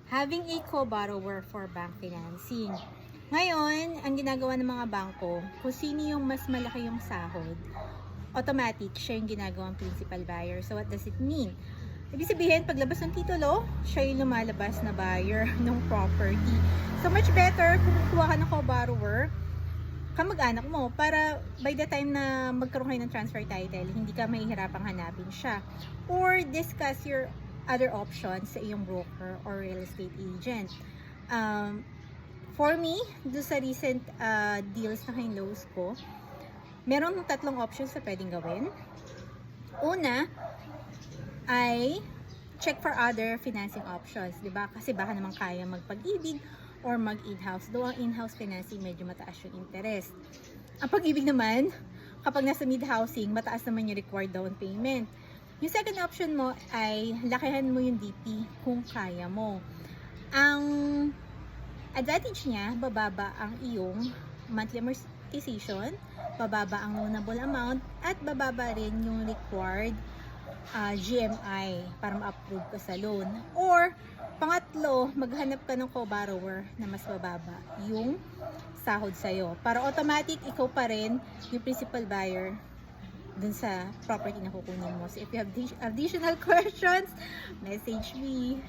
Having a co-borrower for bank financing. Ngayon, ang ginagawa ng mga bangko, kung sino yung mas malaki yung sahod, automatic siya yung ginagawang principal buyer. So what does it mean? Ibig sabihin, paglabas ng titulo, siya yung lumalabas na buyer ng property. So much better kung kukuha ka ng co-borrower, kamag-anak mo, para by the time na magkaroon kayo ng transfer title, hindi ka mahihirapang hanapin siya. Or discuss your other options sa iyong broker or real estate agent. For me, do sa recent deals na kinlose ko, meron 3 options na pwedeng gawin. Una ay check for other financing options, di ba? Kasi baka naman kaya magpag-ibig or mag-in-house. Doon ang in-house financing medyo mataas yung interest. Ang pag-ibig naman, kapag nasa mid-housing, mataas naman yung required down payment. Yung second option mo ay lakihan mo yung DP kung kaya mo. Ang advantage niya, bababa ang iyong monthly amortization, bababa ang loanable amount, at bababa rin yung required GMI para ma-approve ka sa loan. Or, pangatlo, maghanap ka ng co-borrower na mas bababa yung sahod sa'yo. Para automatic, ikaw pa rin yung principal buyer dun sa property na kukunin mo. So, if you have additional questions, message me.